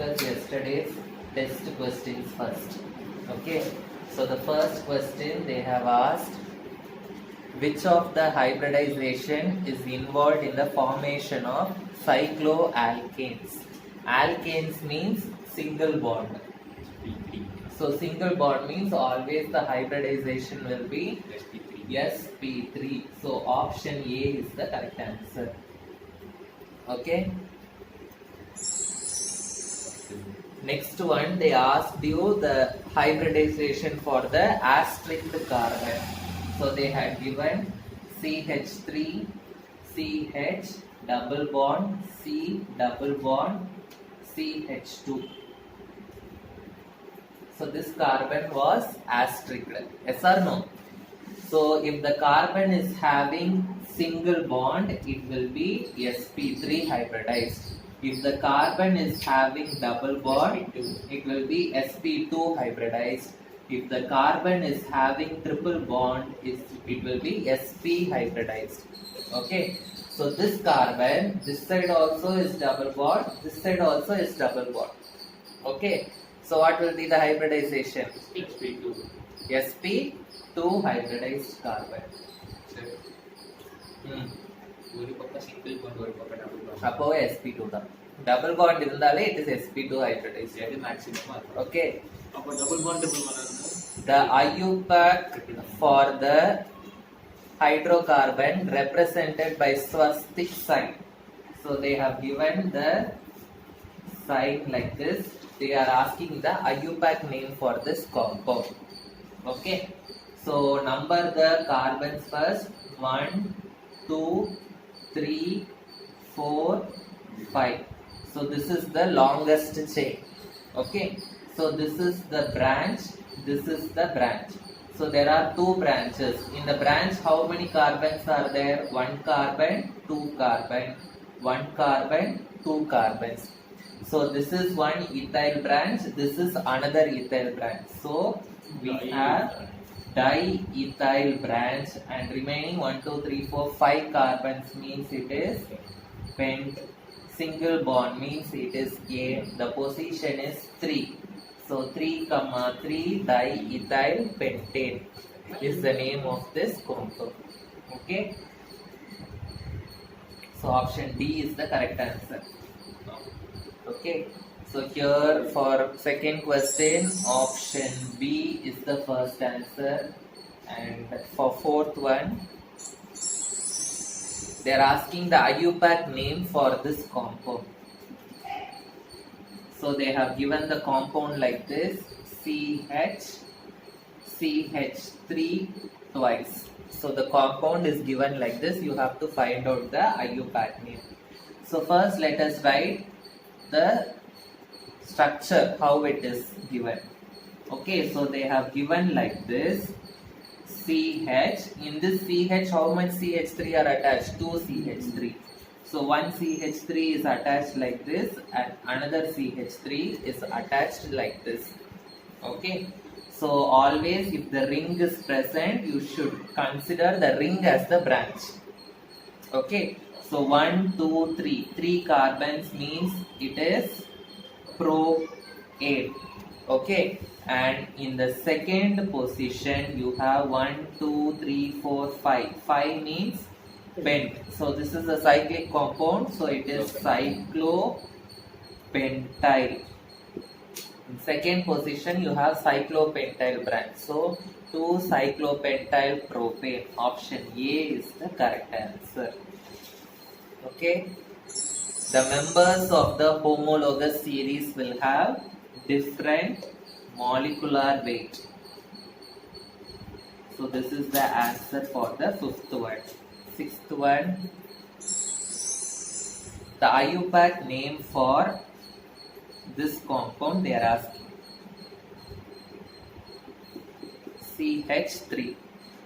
discuss yesterday's test questions first. Okay, so the first question they have asked, which of the hybridization is involved in the formation of cycloalkanes? Alkanes means single bond. So single bond means always the hybridization will be sp3. So option A is the correct answer. Okay. Next one, they asked you the hybridization for the asterisk carbon. So they had given CH3, CH double bond, C double bond, CH2. So this carbon was asterisk. Yes or no? So if the carbon is having single bond, it will be sp3 hybridized. If the carbon is having double bond, it will be sp2 hybridized. If the carbon is having triple bond, it will be sp hybridized. Okay. So this carbon, this side also is double bond, this side also is double bond. Okay. So what will be the hybridization? sp2. sp2 hybridized carbon. ஒரு பக்கம் single bond ஒரு பக்கம் double bond அப்போ sp2 தான். Double bond இருந்தாலே it is sp2 hybridized. இது மேக்ஸிமமா இருக்கும். Okay. அப்ப டபுள் பாண்ட் ட்ரிபிள் பாண்ட் இருந்தா The IUPAC for the hydrocarbon represented by swastik sign. So they have given the sign like this. They are asking the IUPAC name for this compound. Okay. So number the carbons first. 1, 2, 3, 4, 5. So this is the longest chain. Okay. So this is the branch. This is the branch. So there are two branches. In the branch, how many carbons are there? 1 carbon, 2 carbon, 1 carbon, 2 carbons. So this is one ethyl branch. This is another ethyl branch. So we have diethyl branch, and remaining 1, 2, 3, 4, 5 carbons means it is pent. Single bond means it is A. The position is 3. So 3,3 diethyl pentane is the name of this compound. Okay. So option D is the correct answer. Okay. So here for second question, option B is the first answer, and for fourth one, they are asking the IUPAC name for this compound. So they have given the compound like this: CH3 twice. So the compound is given like this. You have to find out the IUPAC name. So first, let us write the structure, how it is given. Okay, so they have given like this: CH. In this CH, how much CH3 are attached? 2 CH3. So one CH3 is attached like this, and another CH3 is attached like this. Okay. So always, if the ring is present, you should consider the ring as the branch. Okay. So 1, 2, 3. 3 carbons means it is pro-8. Okay. And in the second position, you have 1, 2, 3, 4, 5. 5 means pent. So this is a cyclic compound. So it is cyclopentyl. In second position, you have cyclopentyl branch. So 2 cyclopentyl propane. Option A is the correct answer. Okay. The members of the homologous series will have different molecular weight. So this is the answer for the fifth one. Sixth one, the IUPAC name for this compound they are asking: CH3.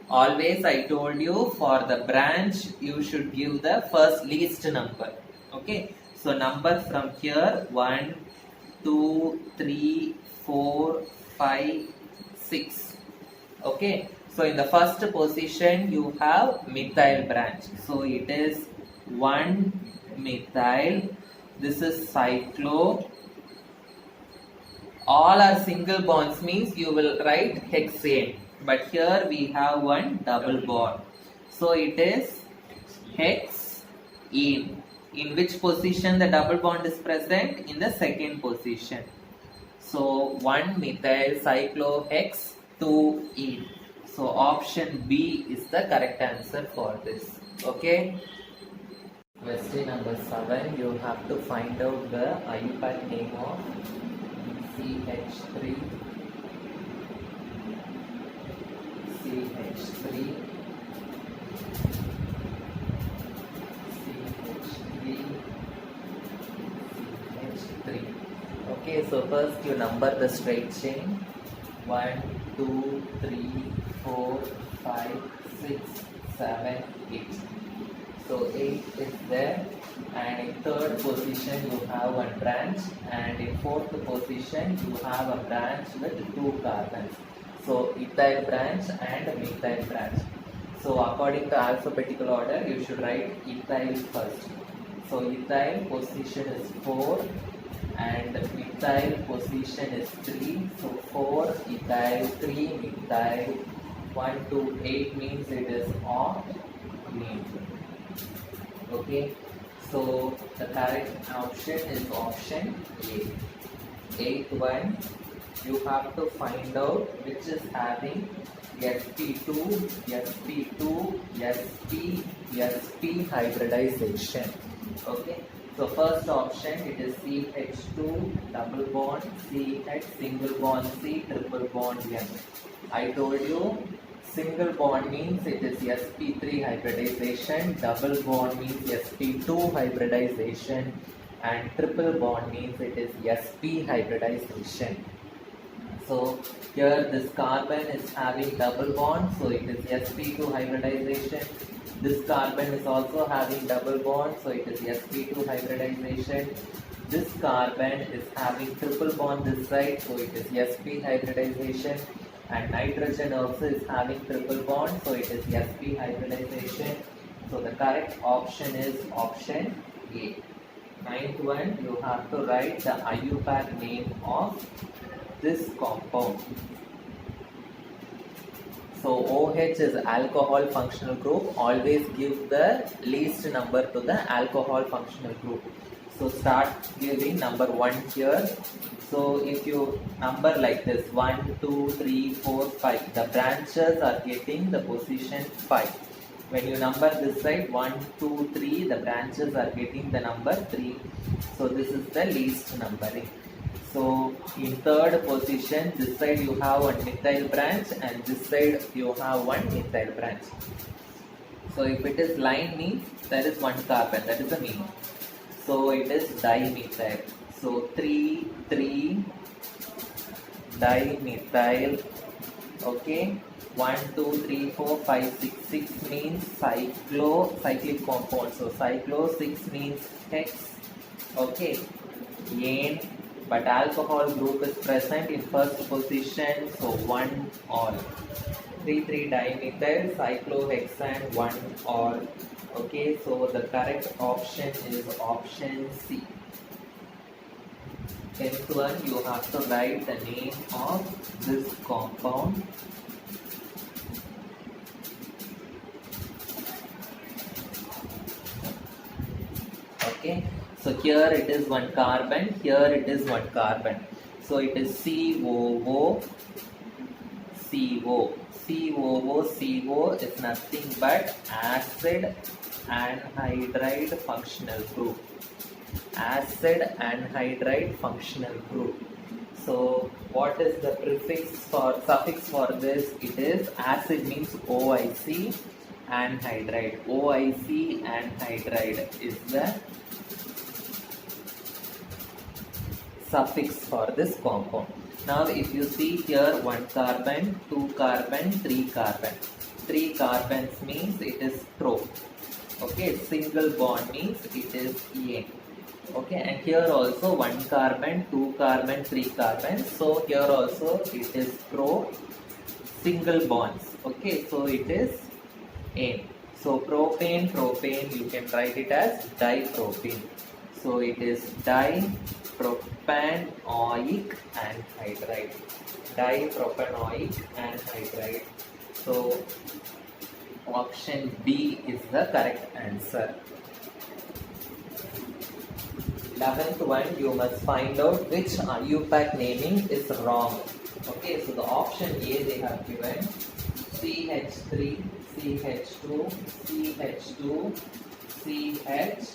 Always I told you, for the branch you should give the first least number. Okay. So number from here: 1, 2, 3, 4, 5, 6. Okay. So in the first position you have methyl branch. So it is 1 methyl. This is cyclo all are single bonds means you will write hexane, but here we have one double bond, so it is hexene. In which position the double bond is present? In the second position. So 1 methyl cyclohex 2 ene. So option B is the correct answer for this. Okay. Question number 7. You have to find out the IUPAC name of CH3, CH3, CH3, CH3. Okay, so first you number the straight chain. 1, 2, 3, 4, 5, 6, 7, 8. So 8 is there, and in third position you have one branch, and in fourth position you have a branch with 2 carbons. So ethyl branch and methyl branch. So according to alphabetical order, you should write ethyl first. So ethyl position is 4 and methyl position is 3. So 4 ethyl, 3 methyl, 1 to 8 means it is octane. Okay, so the correct option is option A. Eighth one, you have to find out which is having sp2, sp2, sp, sp hybridization. Okay, so first option it is CH2 double bond CH single bond C triple bond N. I told you single bond means it is sp3 hybridization, double bond means sp2 hybridization, and triple bond means it is sp hybridization. So here this carbon is having double bond, so it is sp2 hybridization. This carbon is also having double bond, so it is sp2 hybridization. This carbon is having triple bond this side, so it is sp hybridization. And nitrogen also is having triple bond, so it is sp hybridization. So the correct option is option A. Ninth one, you have to write the IUPAC name of this compound. So OH is alcohol functional group. Always give the least number to the alcohol functional group. So start giving number 1 here. So if you number like this 1, 2, 3, 4, 5, the branches are getting the position 5. When you number this side 1, 2, 3, the branches are getting the number 3. So this is the least numbering. So in third position, this side you have one methyl branch and this side you have one methyl branch. So if it is line means there is one carbon, that is the meaning. So it is dimethyl. So 3, 3, dimethyl. Okay. 1, 2, 3, 4, 5, 6. 6 means cyclic compound. So cyclo 6 means hex. Okay. Ane. But alcohol group is present in first position. So 1 all. 3, 3 dimethyl, cyclohexane 1 all. Okay, so the correct option is option C. 10th one, you have to write the name of this compound. Okay, so here it is one carbon, here it is one carbon. So it is COO, CO. COO is nothing but acid anhydride functional group. Acid anhydride functional group. So what is the suffix for this? It is acid means OIC anhydride. OIC anhydride is the suffix for this compound. Now if you see here 1 carbon, 2 carbon, 3 carbon. 3 carbons means it is pro. Okay, single bond means it is ene. Okay, and here also 1 carbon, 2 carbon, 3 carbons. So here also it is pro, single bonds. Okay, so it is ene. So propane, you can write it as dipropane. So it is dipropane. dipropanoic anhydride. Dipropanoic anhydride. So option B is the correct answer. 11th one, you must find out which IUPAC naming is wrong. Okay, so the option A they have given CH3, CH2, CH2, CH,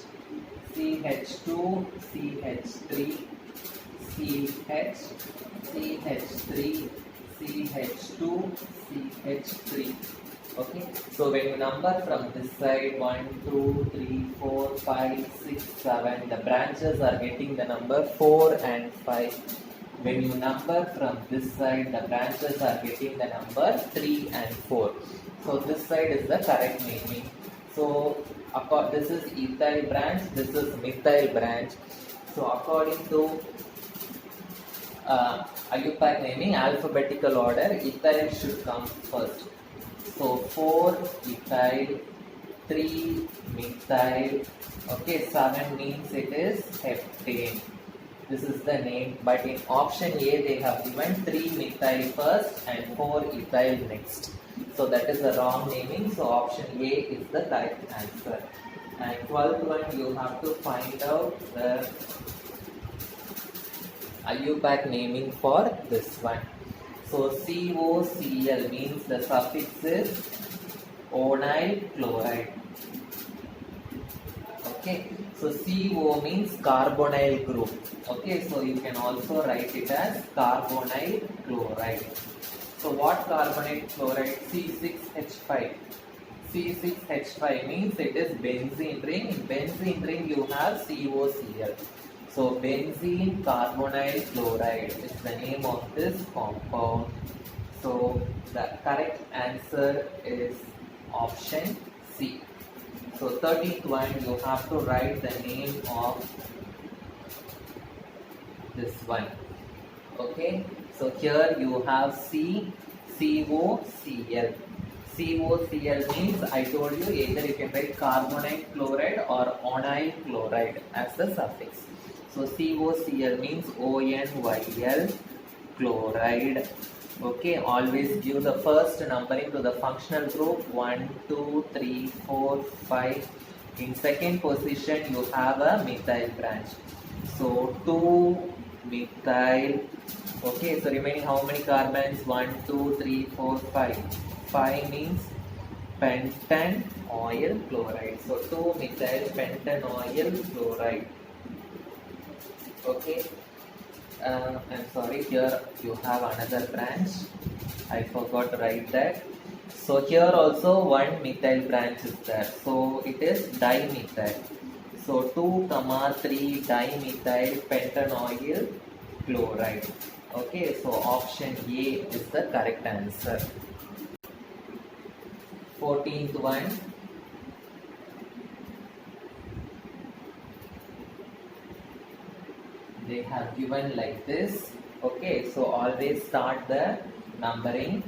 CH2, CH3, CH, CH3, CH2, CH3. Okay, so when you number from this side 1, 2, 3, 4, 5, 6, 7, the branches are getting the number 4 and 5. When you number from this side, the branches are getting the number 3 and 4. So this side is the correct naming. So this is ethyl branch, this is methyl branch. So according to IUPAC naming, alphabetical order, ethyl should come first. So 4 ethyl, 3 methyl, okay, 7 means it is heptane. This is the name, but in option A they have given 3 methyl first and 4 ethyl next. So that is the wrong naming, so option A is the correct answer. And 12th one, you have to find out the IUPAC naming for this one. So COCl means the suffix is onyl chloride. Okay, so CO means carbonyl group. Okay, so you can also write it as carbonyl chloride. So what carbonyl chloride? C6H5. C6H5 means it is benzene ring. In benzene ring you have COCl. So benzene carbonyl chloride is the name of this compound. So the correct answer is option C. So 13th one, you have to write the name of this one. Okay, so here you have COCl. COCl means, I told you, either you can write carbonyl chloride or onyl chloride as the suffix. So COCl means ONYL chloride. Okay, always give the first numbering to the functional group 1, 2, 3, 4, 5. In second position you have a methyl branch. So 2 methyl. Okay, so remaining how many carbons? 1, 2, 3, 4, 5. 5 means pentanoyl chloride. So 2 methyl pentanoyl chloride. Okay. I'm sorry, here you have another branch. I forgot to write that. So here also one methyl branch is there. So it is dimethyl. So 2, 3 dimethyl pentanoyl chloride. Okay, so option A is the correct answer. 14th one. They have given like this. Okay, so always start the numbering.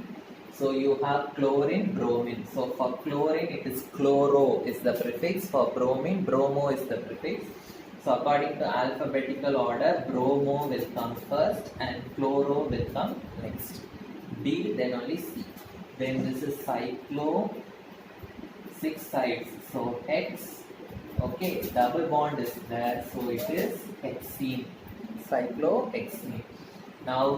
So you have chlorine, bromine. So for chlorine it is chloro is the prefix. For bromine, bromo is the prefix. So according to alphabetical order, bromo will come first and chloro will come next. B, then only C. Then this is cyclo, 6 sides. So X, okay, double bond is there. So it is hexene. Cyclohexene. Now,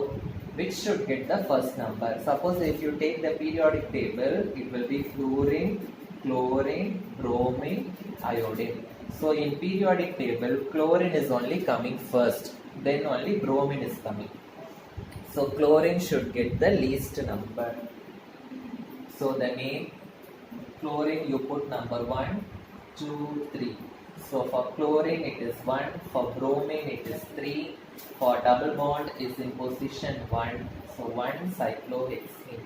which should get the first number? Suppose if you take the periodic table, it will be fluorine, chlorine, bromine, iodine. So in periodic table, chlorine is only coming first, then only bromine is coming. So chlorine should get the least number. So the name chlorine you put number 1, 2, 3. So for chlorine it is 1, for bromine it is 3, for double bond is in position 1, so 1 cyclohexene.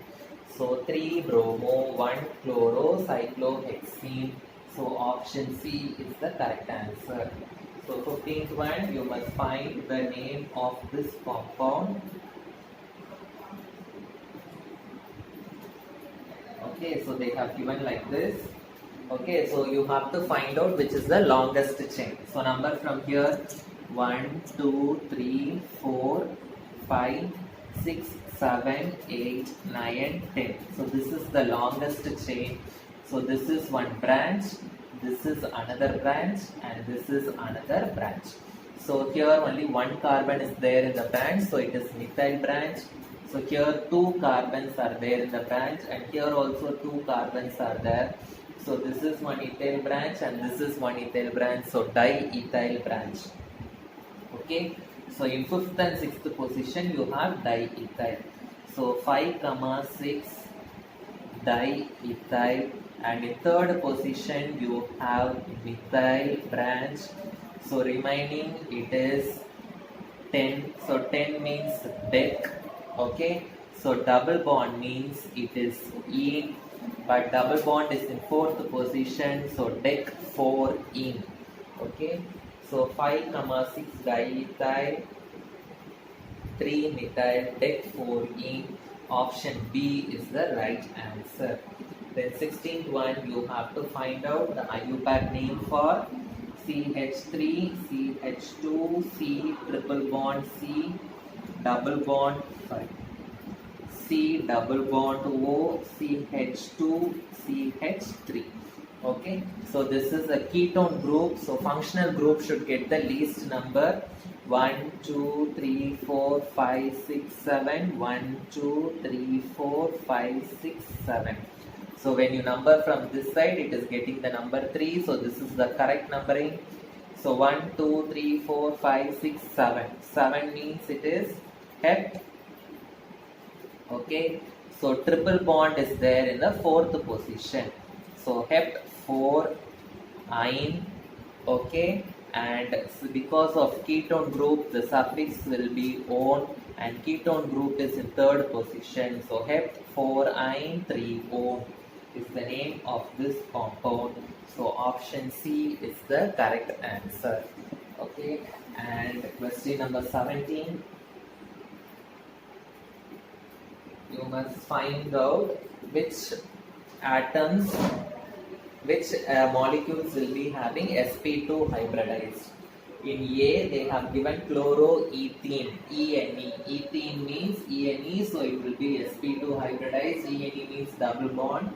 So 3 bromo, 1 chloro, cyclohexene. So option C is the correct answer. So 15th one, you must find the name of this compound. Okay, so they have given like this. Okay, so you have to find out which is the longest chain. So number from here 1, 2, 3, 4, 5, 6, 7, 8, 9, 10. So this is the longest chain. So this is one branch, this is another branch, and this is another branch. So here only one carbon is there in the branch, so it is methyl branch. So here two carbons are there in the branch, and here also two carbons are there. So this is one ethyl branch and this is one ethyl branch, so diethyl branch. Okay, so in 5th and 6th position you have diethyl. So 5, 6 diethyl, and in 3rd position you have methyl branch. So remaining it is 10. So 10 means dec. Okay, so double bond means it is ene, but double bond is in 4th position, so dec 4 ene. Okay, so 5, 6 diethyl, 3 methyl, dec 4 ene. Option B is the right answer. Then 16th one, you have to find out the IUPAC name for CH3, CH2, C triple bond C, double bond, C double bond O, CH2, CH3. Okay, so this is a ketone group, so functional group should get the least number. 1, 2, 3, 4, 5, 6, 7. 1, 2, 3, 4, 5, 6, 7. So when you number from this side, it is getting the number 3. So this is the correct numbering. So 1, 2, 3, 4, 5, 6, 7. 7 means it is hept. Okay. So triple bond is there in the 4th position. So hept 4 ine. Okay. And because of ketone group, the suffix will be on, and ketone group is in 3rd position. So hept 4 ine 3 on is the name of this compound. So option C is the correct answer. Okay, and question number 17. You must find out which atoms, which molecules will be having sp2 hybridized. In A, they have given chloroethene, ENE. Ethene means ENE, so it will be sp2 hybridized. ENE means double bond.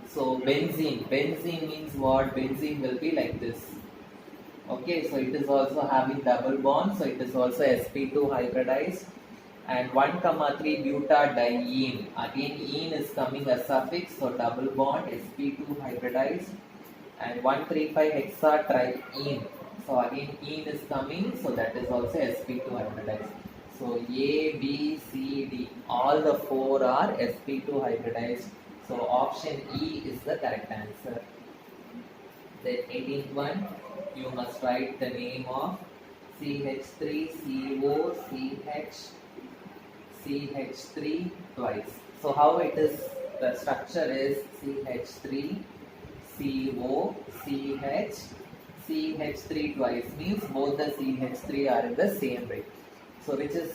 So benzene, benzene means what? Benzene will be like this. Okay, so it is also having double bond, so it is also sp2 hybridized. And 1, 3 butadiene. Again, ene is coming as suffix, so double bond, sp2 hybridized. And 135 hexatriene. So again, ene is coming, so that is also sp2 hybridized. So A, B, C, D, all the 4 are sp2 hybridized. So option E is the correct answer. The 18th one, you must write the name of CH3CO, CH3 twice. So how it is, the structure is CH3, CO, CH3 twice means both the CH3 are in the same ring. So which is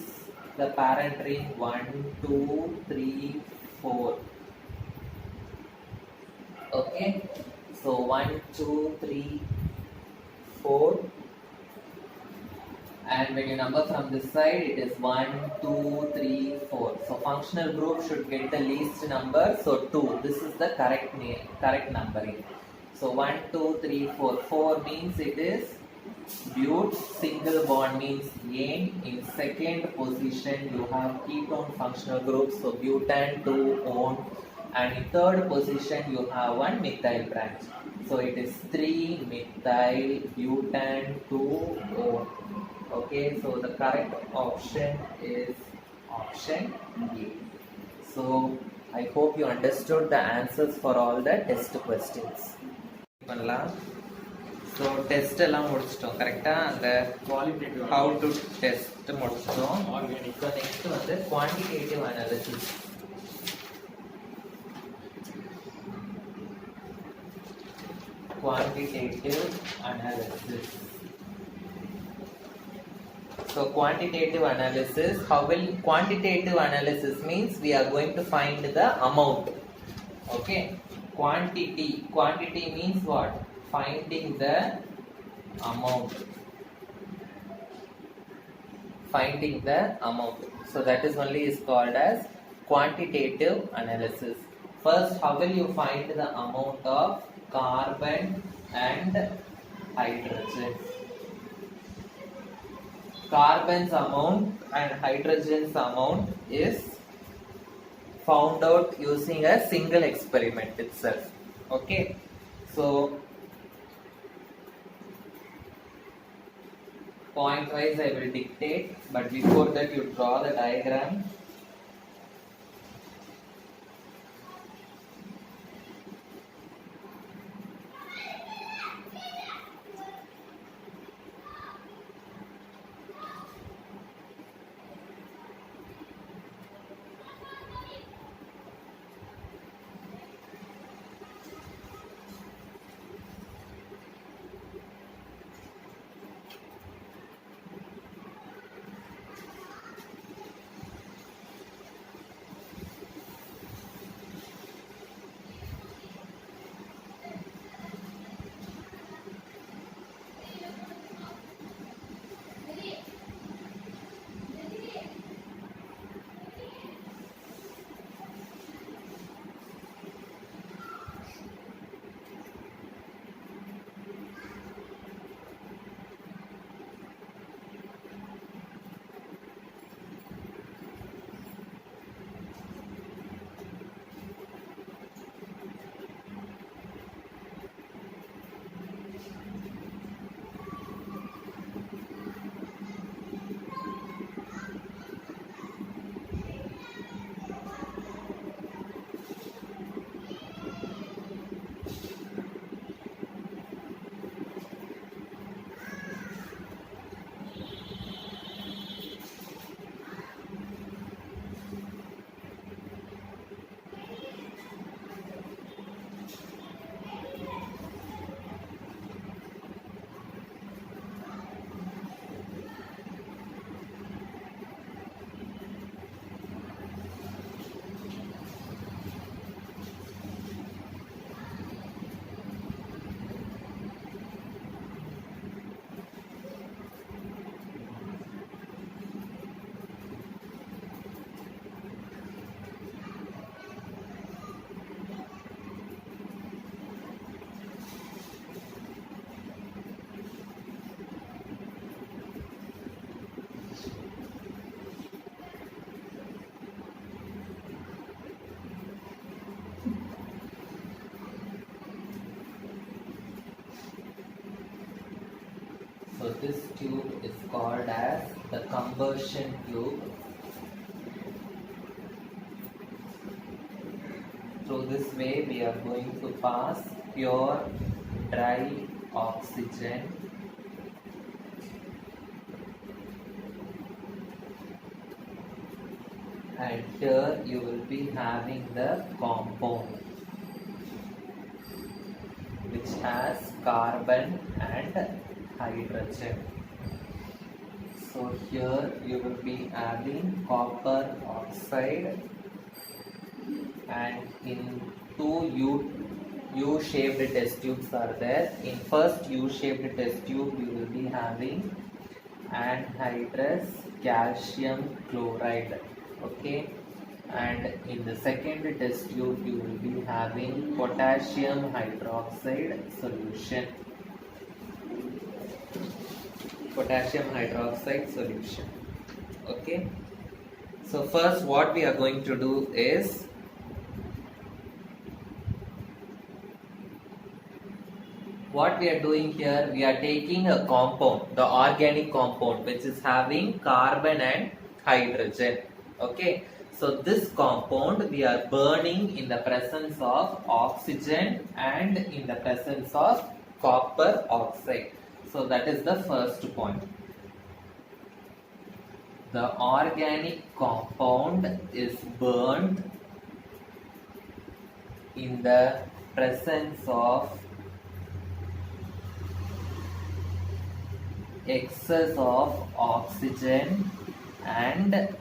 the parent ring? 1, 2, 3, 4. Okay, so 1, 2, 3, 4. And when you number from this side, it is 1, 2, 3, 4. So functional group should get the least number. So 2. This is the correct numbering. So 1, 2, 3, 4. 4 means it is but. Single bond means ane. In 2nd position, you have ketone functional group. So butane 2 on. And in 3rd position, you have one methyl branch. So it is 3 methyl butane 2 on. Okay, so the correct option is option A. So I hope you understood the answers for all the test questions. So test எல்லாம் முடிச்சிட்டோம் கரெக்டா, அந்த qualitative how to test முடிச்சிட்டோம். organic. So next வந்து quantitative analysis. Quantitative analysis. So quantitative analysis, how will quantitative analysis means we are going to find the amount. Okay, quantity means what? Finding the amount. finding the amount. So that is only is called as quantitative analysis. First, how will you find the amount of carbon and hydrogen? Carbon's amount and hydrogen's amount is found out using a single experiment itself. Okay, so point wise I will dictate, but before that you draw the diagram. So this tube is called as the combustion tube. Through this way we are going to pass pure dry oxygen and here you will be having the compound which has carbon and hydrogen. So here you will be having copper oxide, and in two U-shaped test tubes are there. In first U-shaped test tube you will be having anhydrous calcium chloride, okay, and in the second test tube you will be having potassium hydroxide solution. Potassium hydroxide solution. Okay, so first what we are going to do is what we are doing here, we are taking a compound, the organic compound which is having carbon and hydrogen. Okay, so this compound we are burning in the presence of oxygen and in the presence of copper oxide. So that is the first point. The organic compound is burned in the presence of excess of oxygen and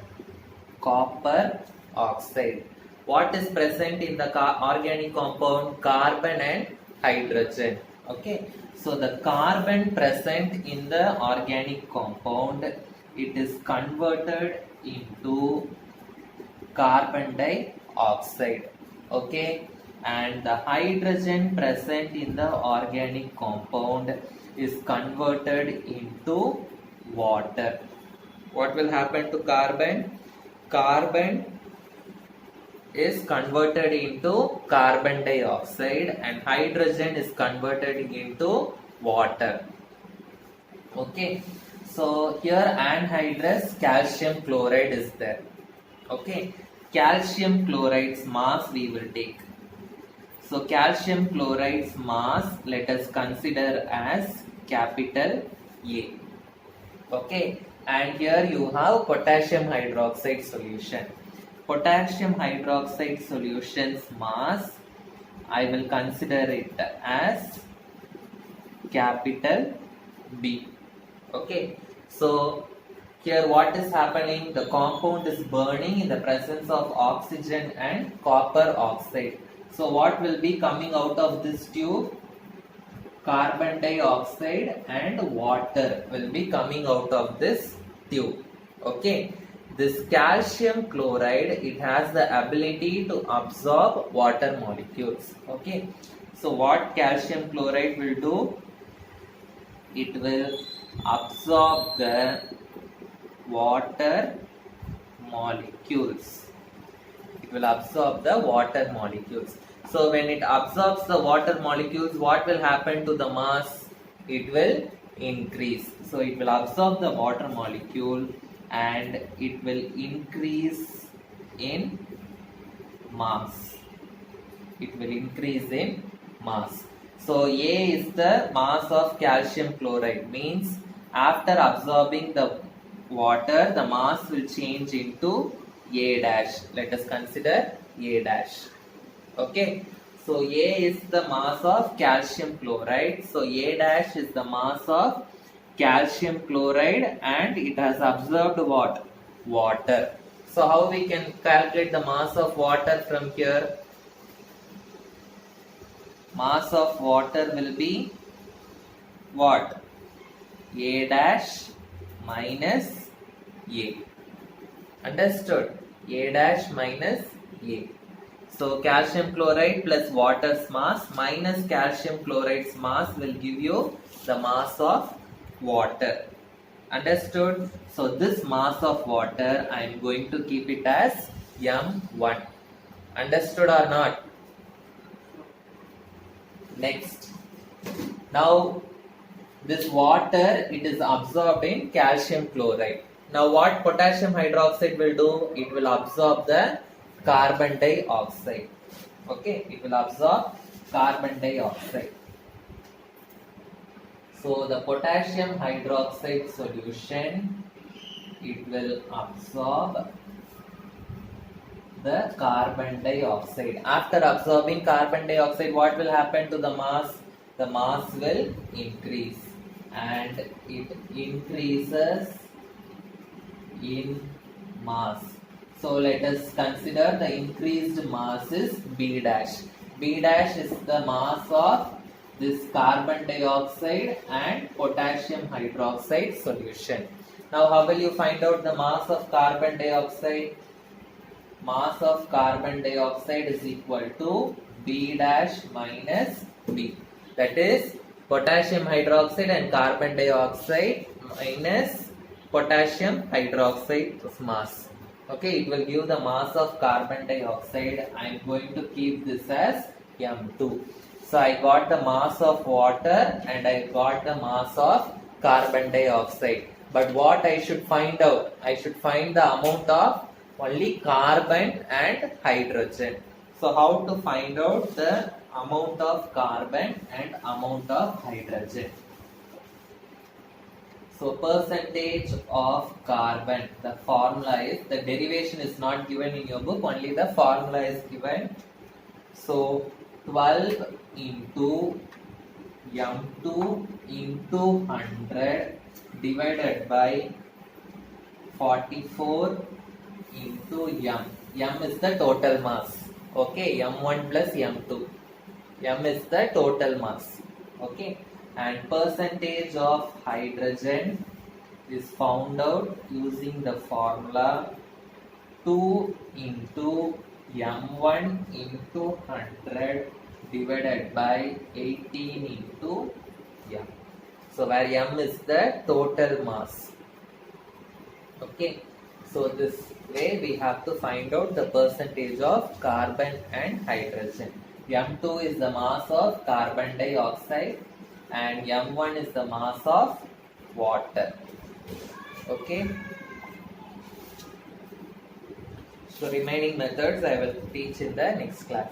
copper oxide. What is present in the organic compound? Carbon and hydrogen. Okay, so the carbon present in the organic compound it is converted into carbon dioxide. Okay, and the hydrogen present in the organic compound is converted into water. What will happen to carbon? Carbon is converted into carbon dioxide and hydrogen is converted into water. Okay, so here anhydrous calcium chloride is there. Okay, calcium chloride's mass we will take. So calcium chloride's mass let us consider as capital A. Okay, and here you have potassium hydroxide solution. Potassium hydroxide solution's mass I will consider it as capital B. Okay, so here what is happening? The compound is burning in the presence of oxygen and copper oxide. So what will be coming out of this tube? Carbon dioxide and water will be coming out of this tube. Okay, this calcium chloride, it has the ability to absorb water molecules. Okay, so what calcium chloride will do? It will absorb the water molecules. It will absorb the water molecules. So when it absorbs the water molecules, what will happen to the mass? It will increase. So it will absorb the water molecule and it will increase in mass. It will increase in mass. So A is the mass of calcium chloride, means after absorbing the water, the mass will change into A dash. Let us consider A dash. Okay, so A is the mass of calcium chloride. So A dash is the mass of calcium chloride and it has absorbed what? Water. So how we can calculate the mass of water from here? Mass of water will be what? A dash minus A. Understood? A dash minus A. So calcium chloride plus water's mass minus calcium chloride's mass will give you the mass of water. Understood? So this mass of water I am going to keep it as M1. Understood or not? Next. Now this water, it is absorbed in calcium chloride. Now what potassium hydroxide will do? It will absorb the carbon dioxide. Okay, it will absorb carbon dioxide. So the potassium hydroxide solution, it will absorb the carbon dioxide. After absorbing carbon dioxide, what will happen to the mass? The mass will increase and it increases in mass. So let us consider the increased mass is B dash. B dash is the mass of this carbon dioxide and potassium hydroxide solution. Now how will you find out the mass of carbon dioxide? Mass of carbon dioxide is equal to B dash minus B. That is potassium hydroxide and carbon dioxide minus potassium hydroxide mass. Okay, it will give the mass of carbon dioxide. I am going to keep this as M2. So I got the mass of water and I got the mass of carbon dioxide. But what I should find out? I should find the amount of only carbon and hydrogen. So how to find out the amount of carbon and amount of hydrogen? So percentage of carbon, the formula is, the derivation is not given in your book, only the formula is given. So 12 into M2 into 100 divided by 44 into M. M is the total mass. Okay, M1 plus M2. M is the total mass. Okay, and percentage of hydrogen is found out using the formula 2 into m1 into 100 divided by 18 into m. So where m is the total mass. Okay. So this way we have to find out the percentage of carbon and hydrogen. M2 is the mass of carbon dioxide and M1 is the mass of water. Okay. So remaining methods I will teach in the next class.